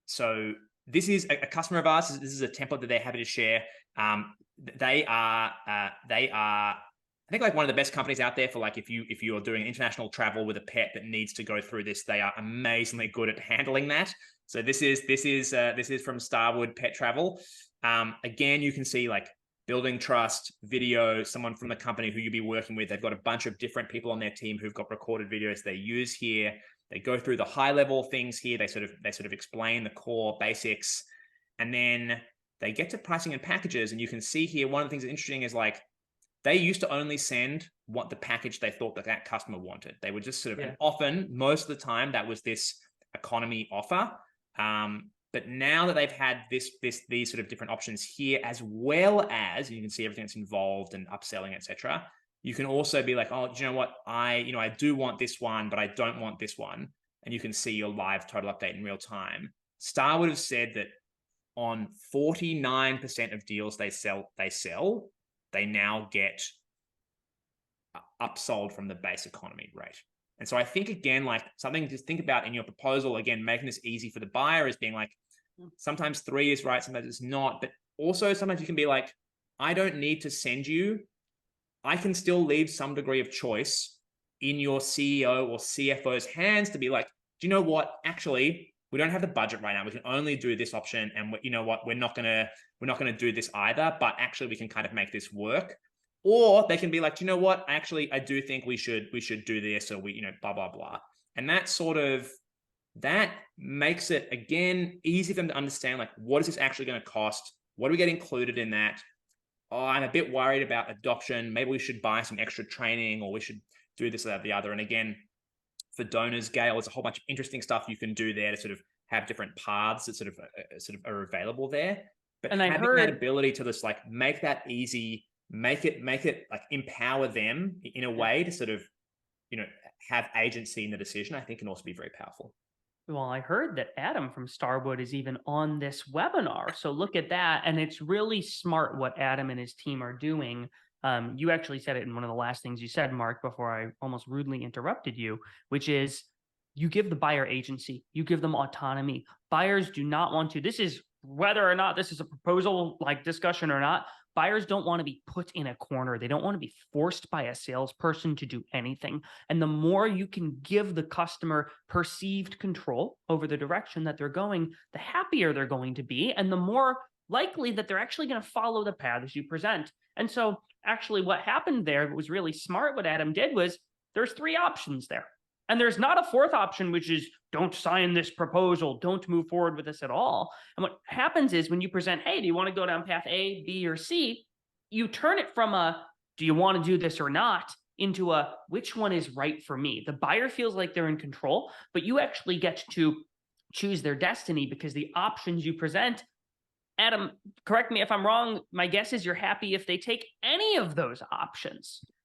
So this is a customer of ours. This is a template that they're happy to share. They are, I think like one of the best companies out there for like if you're doing international travel with a pet that needs to go through this, they are amazingly good at handling that. So this is from Starwood Pet Travel. Again, you can see like building trust, video, someone from the company who you'll be working with. They've got a bunch of different people on their team who've got recorded videos they use here. They go through the high level things here. They sort of explain the core basics, and then they get to pricing and packages. And you can see here, one of the things that's interesting is like they used to only send what the package they thought that customer wanted. They would just sort of, and often, most of the time, that was this economy offer. But now that they've had these sort of different options here, as well as you can see everything that's involved and upselling, etc. You can also be like, oh, do you know what? I do want this one, but I don't want this one. And you can see your live total update in real time. Star would have said that on 49% of deals they sell, they now get upsold from the base economy rate. And so I think, again, like something to think about in your proposal, again, making this easy for the buyer is being like, sometimes 3 is right, sometimes it's not. But also sometimes you can be like, I don't need to send you. I can still leave some degree of choice in your CEO or CFO's hands to be like, do you know what? Actually, we don't have the budget right now. We can only do this option. And you know what? We're not gonna do this either, but actually we can kind of make this work. Or they can be like, do you know what? Actually, I do think we should do this, or blah, blah, blah. And that makes it, again, easy for them to understand, like, what is this actually going to cost? What do we get included in that? Oh, I'm a bit worried about adoption. Maybe we should buy some extra training, or we should do this, that, or the other. And again, for donors, Gail, there's a whole bunch of interesting stuff you can do there to sort of have different paths that sort of are available there. But having that ability to just like make that easy, make it like empower them in a way to sort of, have agency in the decision, I think can also be very powerful. Well, I heard that Adam from Starwood is even on this webinar. So look at that. And it's really smart what Adam and his team are doing. You actually said it in one of the last things you said, Mark, before I almost rudely interrupted you, which is you give the buyer agency, you give them autonomy. Buyers do not want to, this is whether or not this is a proposal like discussion or not, buyers don't want to be put in a corner. They don't want to be forced by a salesperson to do anything. And the more you can give the customer perceived control over the direction that they're going, the happier they're going to be, and the more likely that they're actually going to follow the paths you present. And so actually what happened there, it was really smart what Adam did, was there's 3 options there. And there's not a 4th option, which is don't sign this proposal, don't move forward with this at all. And what happens is when you present, hey, do you want to go down path A, B, or C? You turn it from a, do you want to do this or not, into a, which one is right for me? The buyer feels like they're in control, but you actually get to choose their destiny because the options you present, Adam, correct me if I'm wrong, my guess is you're happy if they take any of those options.